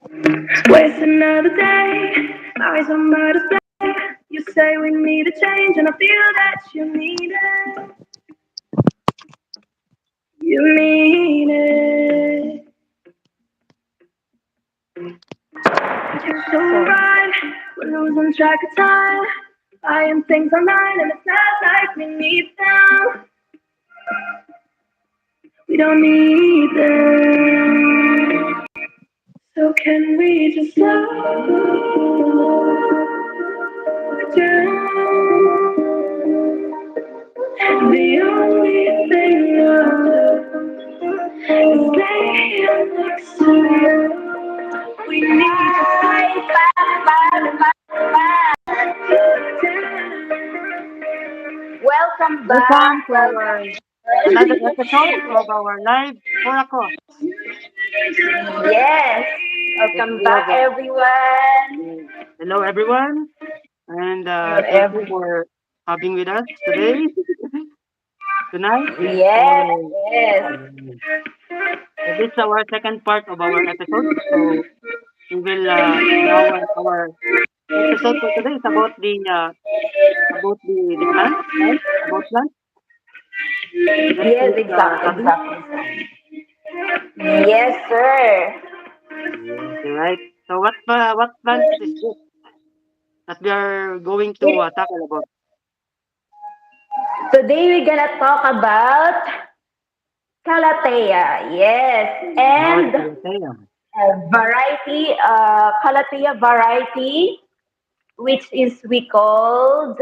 Waste another day, eyes on my display. You say we need a change, and I feel that you need it. You need it. You're so right, we're losing track of time. Buying things online, and it's not like we need them. We don't need them. So can we just slow down? The only thing I do is lay here next to you. We need to welcome back. Welcome to Welcome. our another episode of our live Oracle. Yes. If Welcome we back, have everyone. hello everyone, and Hello, thank you everyone. for having with us today, tonight. Yes. So, Yes. so this is our second part of our episode. So we will now our episode for today is about the plant, right? About plant. Let's Yes, exactly, Sabi. exactly. Yes, sir. Yes, you're right. So what plant is this that we are going to It, tackle about? today we're gonna talk about Calathea. Yes, Oh, the and Calafea. variety, Calathea variety, which is we called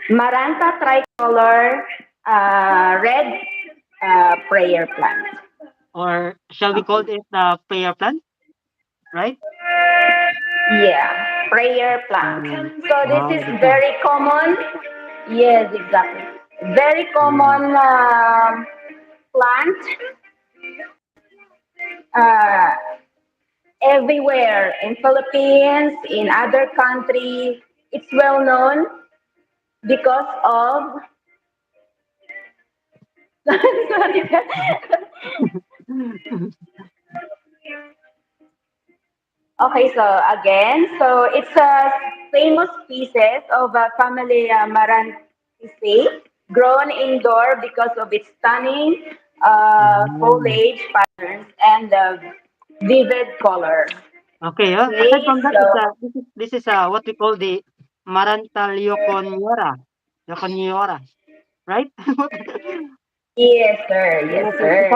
Maranta tricolor red prayer plant. Or shall we call Okay. it prayer plant, right? Yeah, prayer plant. So this Oh, is this one. very common. Yes, exactly. Very Mm. common plant uh, everywhere in Philippines, in other countries. It's well known because of. Sorry. Okay, so again, so it's a famous species of a family Marantiaceae, grown indoor because of its stunning Mm. foliage patterns and vivid color. Okay, aside Okay, from that, so this is what we call the Marantal Yoconiora, right? yes, sir, yes, Yeah, so sir. it's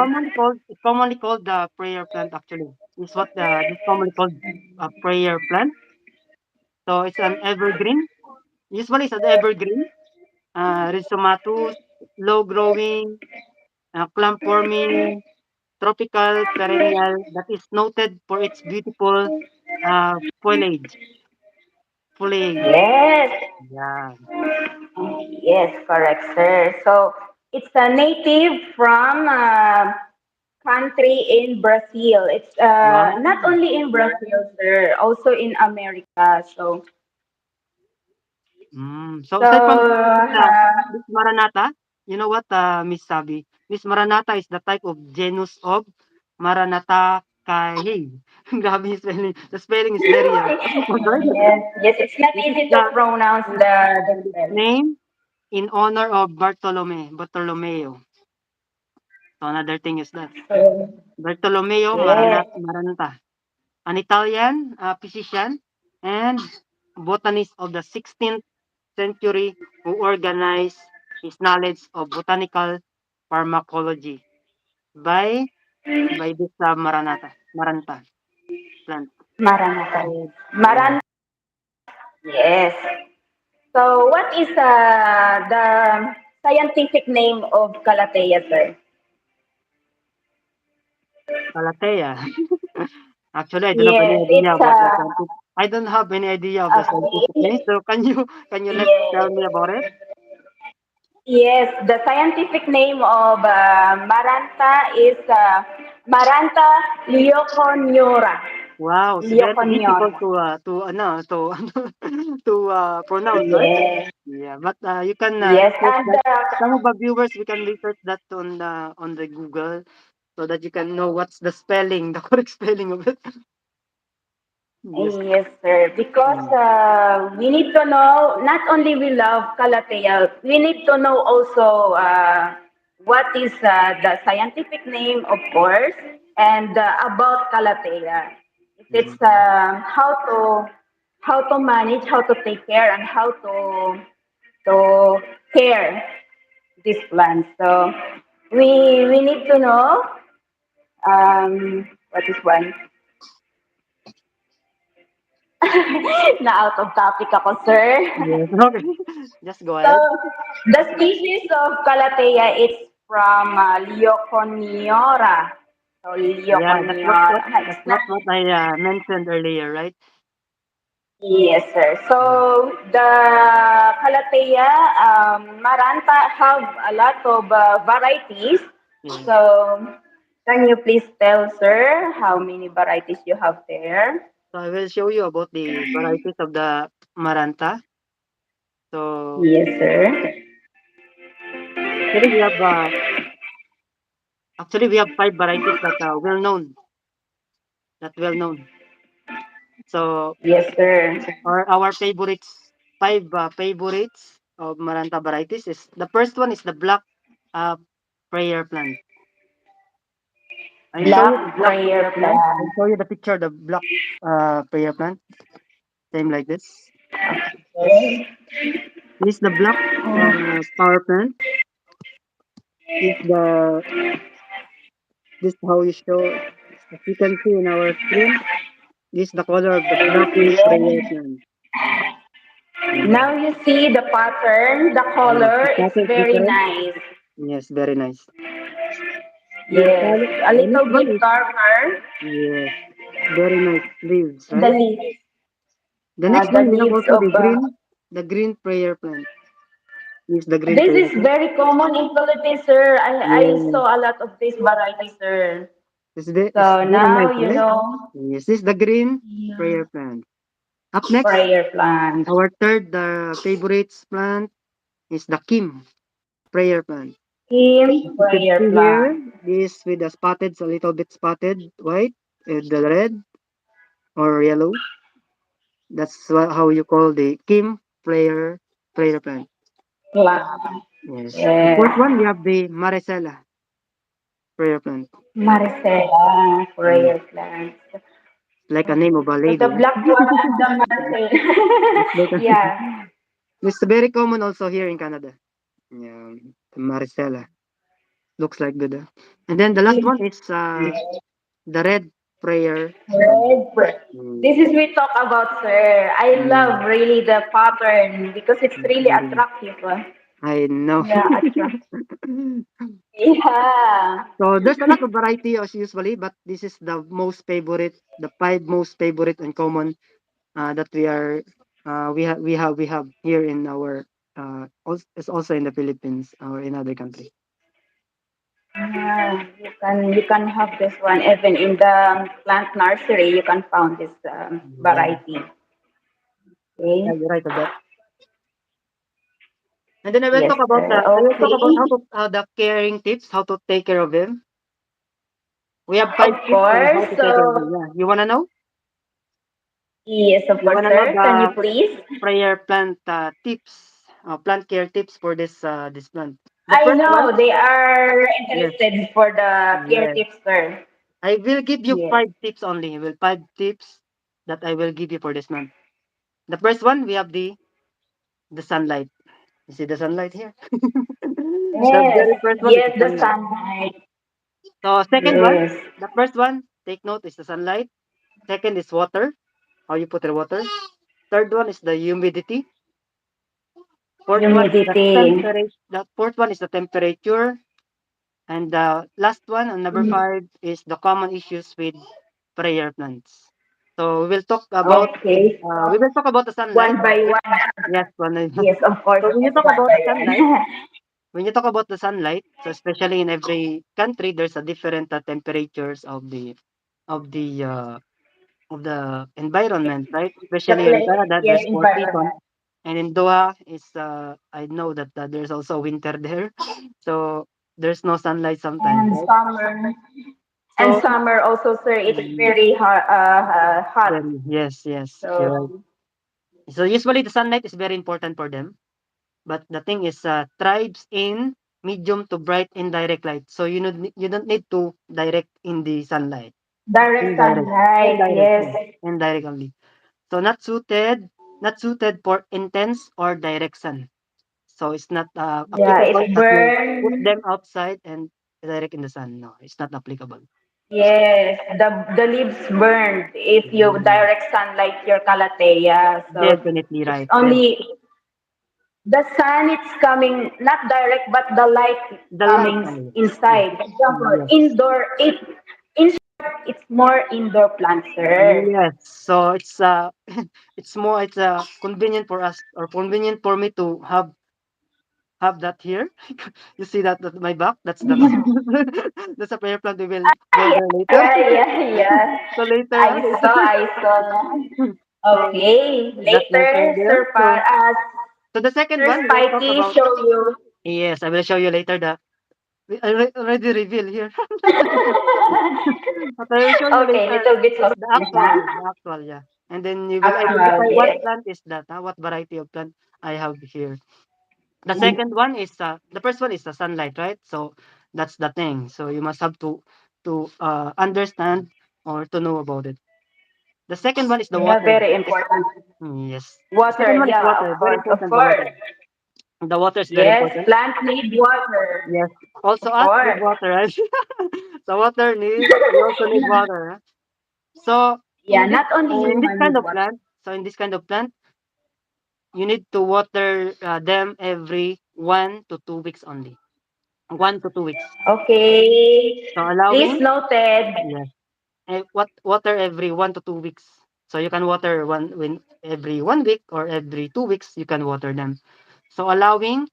commonly called the prayer plant actually. It's what this commonly called a prayer plant. So it's an evergreen. Usually it's an evergreen, rhizomatous, low growing, clump forming, tropical perennial that is noted for its beautiful foliage. Foliage. Yes, Yeah. yes, correct, sir. So it's a native from country in Brazil. It's Wow. not only in Brazil, sir, also in America. So So aside from this Maranatha, you know what, Miss Sabi? Miss Maranatha is the type of genus of Maranatha Kahi. Grabe yung spelling. The spelling is very difficult, right? yes, yes, it's not It is easy to the pronounce the and its spelling. name in honor of Bartolomeo. So another thing is that So, Bartolomeo yes, Maranatha, an Italian physician and botanist of the 16th century who organized his knowledge of botanical pharmacology by this Maranta plant. Maranatha. So yeah, Maran, yes. So, what is the scientific name of Calathea, sir? Calathea. Actually, I don't have any Yes, idea it's about the scientific. I don't have any idea of the scientific name. okay. So can you let tell Yes. me about it? Yes, the scientific name of Maranta is Maranta leuconura. Wow, it's very difficult Leuconura. to pronounce, right? Yes. Yeah, but you can Yes, research and that. Some of the viewers we can research that on the Google. so that you can know what's the spelling, the correct spelling of it. Yes. Yes, sir. Because Mm. we need to know, not only we love CALATHEA, we need to know also what is the scientific name, of course, and about CALATHEA. If it's Mhm. how to manage, how to take care, and how to care this plant. So we need to know what is one. Na out of topic ako, sir. Yes. Okay. Just go So ahead. the species of Calathea is from Leoconiora. So Yeah, Leoconiora. It's that's not. what I mentioned earlier, right? Yes, sir. Mm. So the Calathea maranta have a lot of varieties. Yeah. So can you please tell, sir, how many varieties you have there? So I will show you about the varieties of the Maranta. So Yes, sir. actually we have five varieties that are well known, that well known. So Yes, sir. our favorites, five favorites of Maranta varieties is the first one is the black uh, prayer plant. I'll show you the Black black prayer prayer plant. I'll plant. show you the picture of the black prayer plant. Same like this. Okay. This is the black power plant. This the this how you show. As you can see in our screen, this is the color of the black prayer Yes. plant. Yeah. Now you see the pattern, the Yes, color, the it's pattern is very different. nice. Yes, very nice. Yes. A The little next one bit is darker. yes, very nice leaves, The right? leaves, The next the one we have leaves also of. the green prayer plant. Is the green This prayer is plant. very common in Philippines, sir. I Yes, saw a lot of this variety, sir. it's So very nice, now you right? know. Yes, this is the green Yeah. prayer plant. Up next, Prayer plant. our third favorites plant is the Kim prayer plant. Kim You can prayer see here, plant. this with the spotted, a little bit spotted white, the red or yellow. That's how you call the Kim prayer plant. Plant. Yes. The fourth Yes. one, we have the Maricela prayer plant. Maricela Yes. prayer plant. Like a name of Okay. a So the lady. black one and the Maricela. It's like a, Yeah. it's very common also here in Canada. Yeah, the Maricela. Looks like good. And then the last one is the red prayer plant. Red bread. This is Mm, we talk about, sir. I mm, love really the pattern because it's it's really very, attractive. I know. Yeah, attractive. Yeah. So there's a lot of variety as usually, but this is the most favorite, the five most favorite and common that we have here in our it's also in the Philippines or in other countries. You can have this one even in the plant nursery. You can find this Yeah, variety. yeah, Okay. you're right of that. And then Yes, sir. I will talk about Okay. how the caring tips, how to take care of them. We have Of five tips on course. how to take care of them. So Yeah, you wanna know? yes, of You course, wanna know sir. Can you the please? prayer plant tips, plant care tips for this plant. The I first one, know they are yes, interested for the care yes. tips, sir. I will give you Yes. five tips only. Well, five tips that I will give you for this month. The first one, we have the sunlight. You see the sunlight here? The Yes. very first one is Yes, the the sunlight. sunlight. So second one, Yes. the first one, take note is the sunlight. Second is water. How you put the water. Third one is the humidity. Fourth one is the Humidity. temperature. The fourth one is the temperature. And the last one, and number five, is the common issues with prayer plants. So Okay. we will talk about the sunlight. One by one. Yes, one by one. Yes, of course. So when you Yes, talk one about the by sunlight, one. so especially in every country, there's a different temperatures of the environment, right? The Especially in place. Canada, Yes, there's four seasons, environment. and in Doha is I know that there's also winter there. So there's no sunlight sometimes, And right? summer. And So summer also, sir, it's mm, very hot. very yes, yes, you're right. So So usually the sunlight is very important for them. But the thing is, thrives in medium to bright indirect light. So you don't need to direct in the sunlight. direct Indirect, sunlight, indirect, yes. yeah, indirect only. So not suited for intense or direct sun. So it's not Yeah, applicable it that you put burn. them outside and direct in the sun. No, it's not applicable. Yes, the leaves burned if you Mm, direct sunlight your calathea. So definitely it's right. only the sun. It's coming not direct, but the light The light coming only. Yes. inside. For example, Yes. indoor. In it's more indoor plants, sir. Yes. So it's it's convenient for us or convenient for me to have that here. You see that at my back? That's the that's a prayer plant we will go there later. Yeah. So later, later. I saw. So Okay, that's my prayer later, there. So the second Sir one we will talk Spikey about. show you. Yes, I will show you later the already reveal here. But I will show you Okay, later little bit of the actual, yeah. And then you will actual, identify what yes. plant is that, what variety of plant I have here. The second one is the first one is the sunlight, right? So that's the thing. So you must have to understand or to know about it. The second one is the Yeah, water. very important. Yes. The second Water, one is yeah, water. of Very course, of important, the course. water. The water is very Yes, important. plants need water, Yes. Also of us need course. water, right? So we also need water. Huh? So Yeah, not only in this human kind need of water. plant, you need to water them every 1 to 2 weeks only. 1 to 2 weeks. Okay, So please allowing noted. yes, water every 1 to 2 weeks. So you can water every 1 week or every 2 weeks. You can water them. So allowing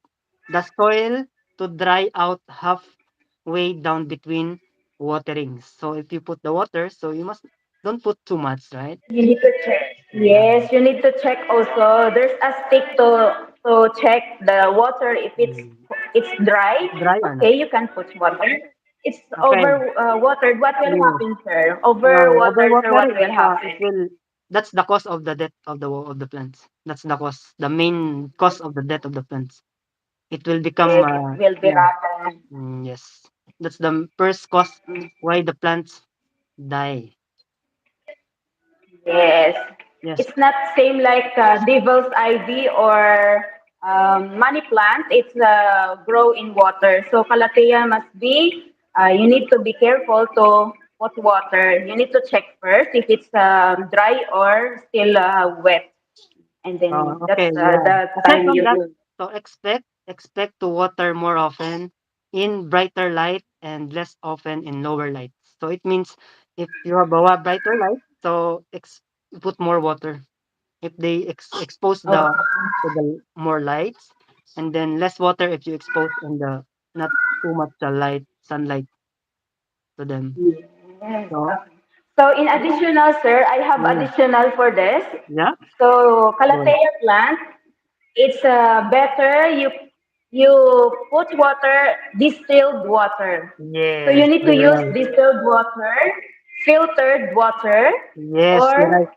the soil to dry out halfway down between waterings. So if you put the water, so you must don't put too much, right? You need to check. Yeah. Yes, you need to check also. There's a stick to check the water if Mm. it's dry. Dry or not? Okay, you can put water. It's Okay. over watered. What will Yes. happen, sir? Over water, sir. What Overwatering, will it happen? will that's the cause of the death of the plants. That's the cause, the main cause of the death of the plants. It will become Yes, it will be yeah, rotten. yes. That's the first cause why the plants die. Yes, Yes. it's not same like devil's ivy or money plant. It's grow in water. So calathea must be. You need to be careful to put water. You need to check first if it's dry or still wet, and then that's Okay, yeah. the Aside time from you that, use. so expect to water more often in brighter light and less often in lower light. So it means if you have a brighter light, so put more water. If they expose Okay. to the more lights, and then less water if you expose in the not too much light sunlight to them. Yes. So So in additional, sir, I have mm, additional for this. yeah, So go ahead. calathea plant, it's better you put water, distilled water. So you Yes, need to you're use right. distilled water, filtered water, Yes, you're or right.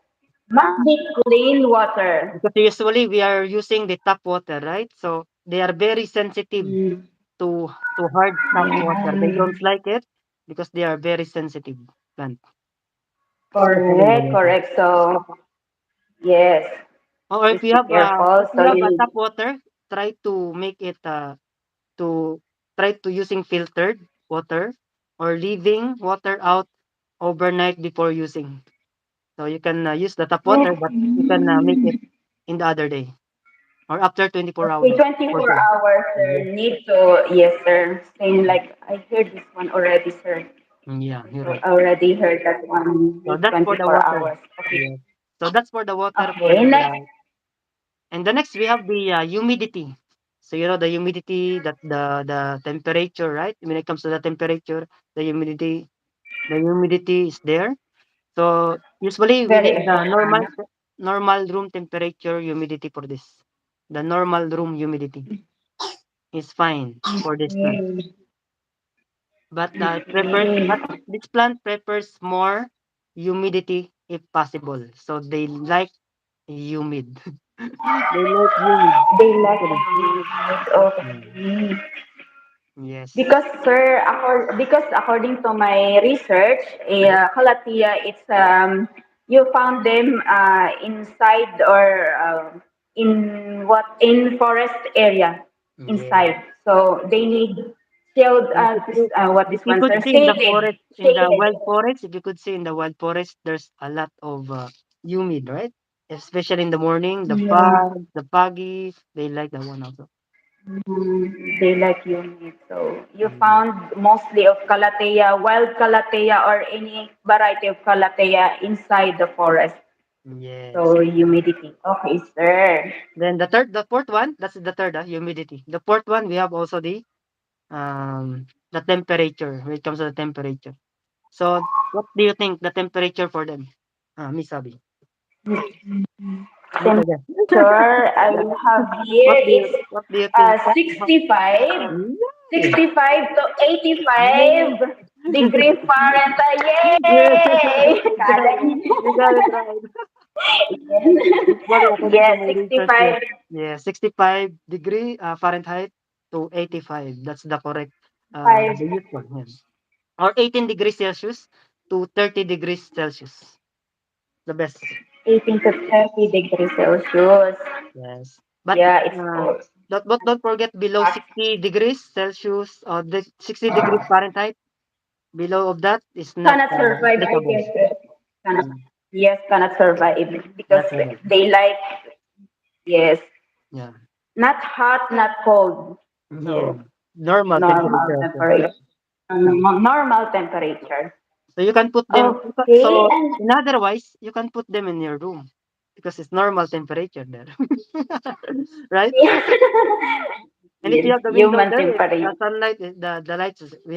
must be clean water. Because usually we are using the tap water, right? So they are very sensitive Mm. to hard tap water. They Yeah. don't like it because they are very sensitive plant, especially in the Correct, water. correct. So yes, Or please be careful. if you So have you a need. tap water, try to make it to try to using filtered water or leaving water out overnight before using. So you can use the tap water, but you can make it in the other day or after 24 Okay, hours for 24 sure. hours, Yeah, sir. Need to, yes, sir. Same like, I heard this one already, sir. yeah, you're right. Already heard that one. So Need that's for the 24 water. hours. Okay. Yeah. So that's for the water for Okay, next. and the next we have the humidity. So you know the humidity that the temperature, right? When it comes to the temperature, the humidity is there. So usually we Very need the important. normal room temperature humidity for this. The normal room humidity is fine for this plant. Okay. but prefers but Okay. this plant prefers more humidity if possible. So they like humid. They like humid They like actually. humid. Mm. Okay. Yes. Because sir, because according to my research, calathea, it's you found them inside or in what in forest area Yes. inside. So they need shield. Yes, What if this you one, could sir? see in the Shaded, forest, in the shaded. wild forest, if you could see in the wild forest, there's a lot of humid, right? Especially in the morning, Yeah. the foggy, they like that one also. They like humid. So you Yes. found mostly of calathea, wild calathea, or any variety of calathea inside the forest. Yes. So humidity. Okay, sir. Then the fourth one, that's the third, humidity. The fourth one, we have also the temperature. When it comes to the temperature. So, what do you think the temperature for them, Miss Abby? Make a guess. Temperature I have here it's What do you think? 65, Yay! 65 to Yay! 85 degree Fahrenheit. Yes, Yay! Galing. you got it right. Usually, Yes. according to Yes, my research, yes, 65. yeah, 65 degree Fahrenheit to 85. That's the correct, 5, the usual, yes. Or 18 degrees Celsius to 30 degrees Celsius. The best. 18 to 30 degrees Celsius. Yes. But Yeah, it's uh, cold. don't forget below Hot. 60 degrees Celsius or the 60 degrees Fahrenheit. Below of that is not Cannot survive, I applicable. guess. Cannot, Mm, yes, cannot survive because that's correct. they like, yes, Yeah. not hot, not cold. Yeah. So Normal normal temperature also. temperature. Mm. Normal temperature. So you can put them. Okay, So and in otherwise, you can put them in your room because it's normal temperature there, right? And if you yes, have the window human there, if temperature. the sunlight, the lights, we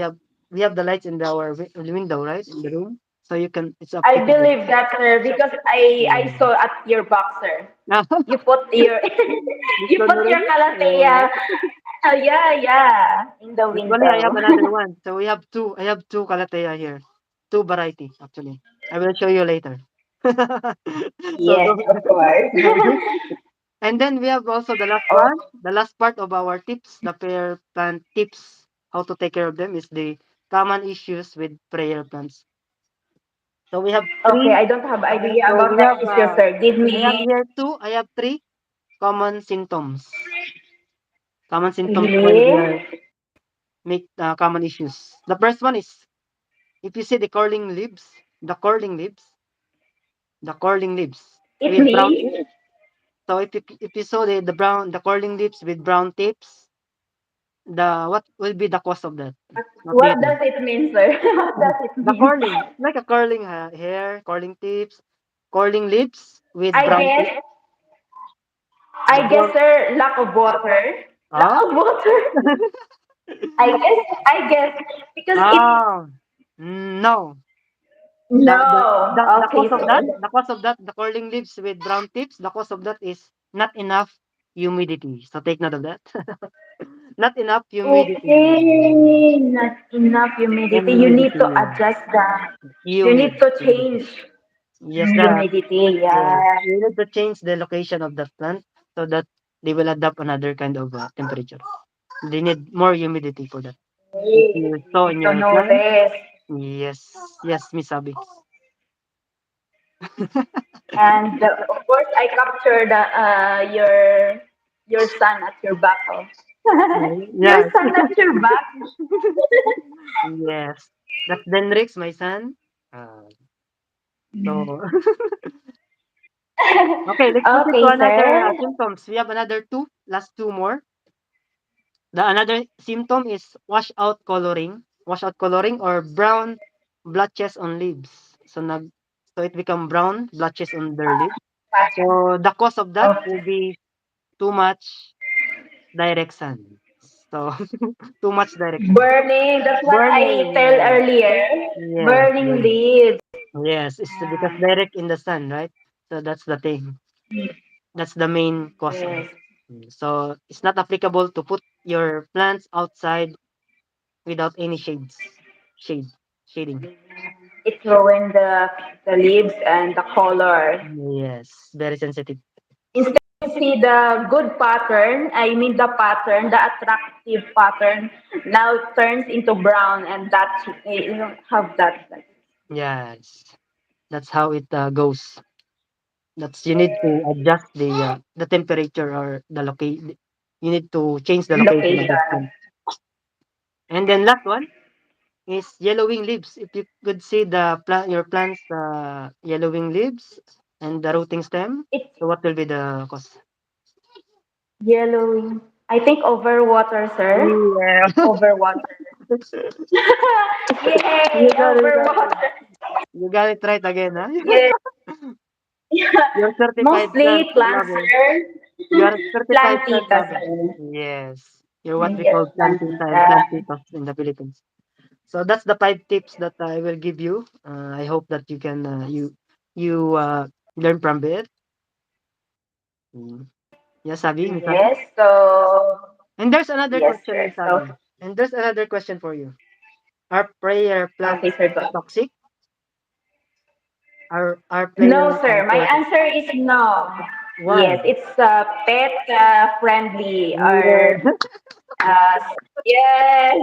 have the lights in our window, right, in the room, so you can. It's I applicable. believe that, sir, because I Mm. saw at your boxer. Now, You put your this you one put your already. calathea. Yeah, yeah, in the Usually, I window. have another one. So we have two. I have two Calathea here. Two variety, actually. I will show you later. So Yes, of course. and then we have also the last Oh, one. The last part of our tips, the prayer plant tips, how to take care of them is the common issues with prayer plants. So we have okay, three. I don't have idea So about we the have. issue, sir. Give I have me here two. I have three common symptoms. Common symptoms when we are really. make common issues. The first one is if you see the curling leaves It with brown means tips. So if you saw the curling leaves with brown tips, the what will be the cause of that? What do you what think? does it mean, sir? What does it The mean? curling, like a curling hair, curling tips, curling lips with I brown tips. guess The I guess, brown. sir, lack of water. Lack Ah. of water. I guess because it Ah. No. no. The Okay, cause of that, sir. the curling lips with brown tips, the cause of that is not enough humidity. So take note of that. Not enough humidity. Okay, not enough And humidity. You need humidity. to adjust the. You Humid. need to Humidity. change Yes, the humidity. yes. Yeah. You need to change the location of the plant so that they will adapt another kind of temperature. They need more humidity for that. If Hey, you you saw need in to your know plant, this. yes, yes, Miss Abby. And of course, I captured your son at your back. Oh. Your Yes, son at your back. yes. That's Denrix, my son. So okay, let's proceed to Okay, another sir. symptoms. We have another two, last two more. The another symptom is washout coloring. Washout coloring or brown blotches on leaves. So it become brown blotches on their leaves. So the cause of that Okay. will be too much direct sun. So too much direct sun. Burning. That's what I tell Burning. earlier. Yes, Burning burning. leaves. Yes, it's because direct in the sun, right? So that's the thing. That's the main cause of it. Yes. So it's not applicable to put your plants outside without any shades. shade shading. It ruined the leaves and the color. Yes, very sensitive. Instead to see the good pattern, I mean the pattern, the attractive pattern, now turns into brown, and that you don't have that. Like, Yes, that's how it goes. That's you need to adjust the temperature or the location. You need to change the location of that location. plant. And then last one is yellowing leaves. If you could see the plant, your plant's yellowing leaves and the rooting stem, It's so what will be the cause? yellowing. I think overwater, sir. Yeah. Overwater. Yay, You got it again. overwater. You got it right again, huh? Yeah. You're certified plant Mostly plants, lover. sir. You are a certified plant Plantita, lover. sir. Yes. You're what we Yes, call plantita and plantita. plantitos in the Philippines. So that's the 5 tips that I will give you. I hope that you can you learn from it. Mm. Yeah, Sabi, Miss Sabi. Yes, so And there's another yes, question, sir. Miss So Sabi. And there's another question for you. Are prayer plants okay, sir, go. toxic? Are No, prayer sir. My prayer plants? answer is no. Why? Yes, it's pet friendly Yeah. or uh, yes.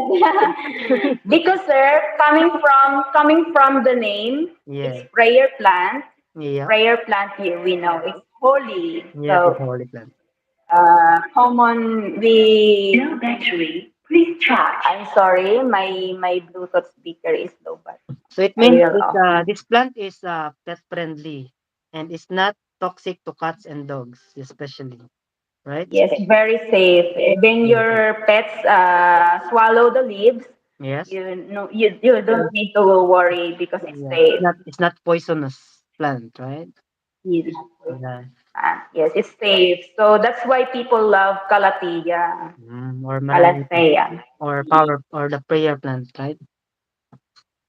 Because sir, coming from the name, it's Yeah. prayer plant. Yeah. Prayer plant here we know it's holy. Yes, it's So a holy plant. common we no battery. Please charge. I'm sorry, my Bluetooth speaker is low, but So it I means will it off. this plant is pet friendly and it's not toxic to cats and dogs especially, right? Yes, very safe. When Mhm. your pets swallow the leaves, Yes. you don't need to worry because it's Yeah. safe. It's not poisonous plant, right? Yes, Yeah. yes, it's safe. So that's why people love Calathea. Or marami pa. Calathea. Or power or the prayer plant, right?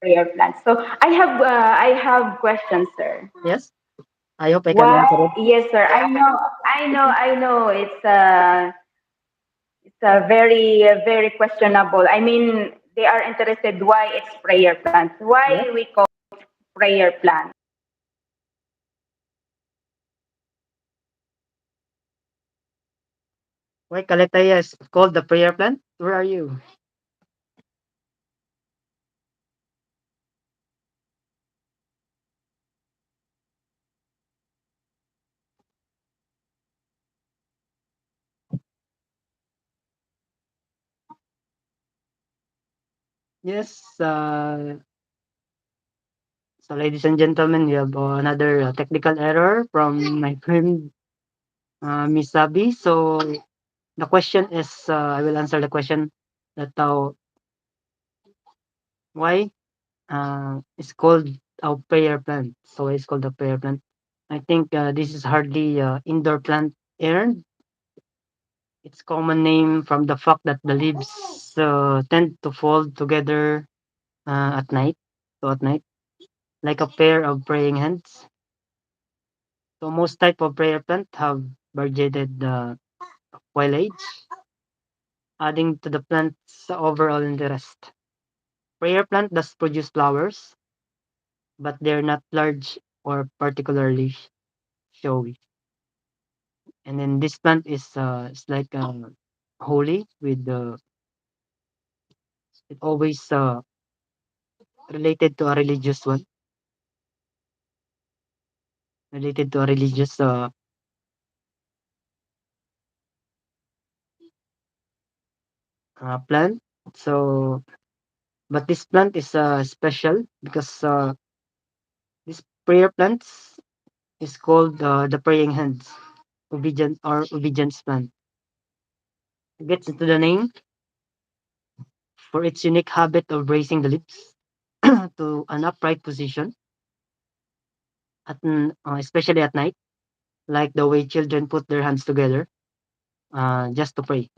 Prayer plants. So I have questions, sir. Yes. I hope I can What? answer it. Yes, sir. I know. It's very questionable. I mean, they are interested why it's prayer plant. Yes. Why we call prayer plant? Why Calathea is called the prayer plant? Where are you? Yes. So ladies and gentlemen, we have another technical error from my friend Miss Sabi. So the question is, I will answer the question that why it's called a prayer plant. So it's called a prayer plant. I think this is hardly indoor plant earned. Its common name from the fact that the leaves tend to fold together at night. So at night, like a pair of praying hands. So most type of prayer plant have variegated foliage, adding to the plant's overall interest. Prayer plant does produce flowers, but they're not large or particularly showy. And then this plant is it's like holy with it always related to a religious one, related to a religious plant. So, but this plant is special because this prayer plants is called the praying hands, obedience plant. It gets into the name for its unique habit of raising the lips to an upright position, especially at night, like the way children put their hands together just to pray.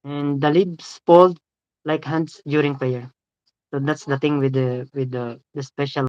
And the lips fold like hands during prayer. So that's the thing with the special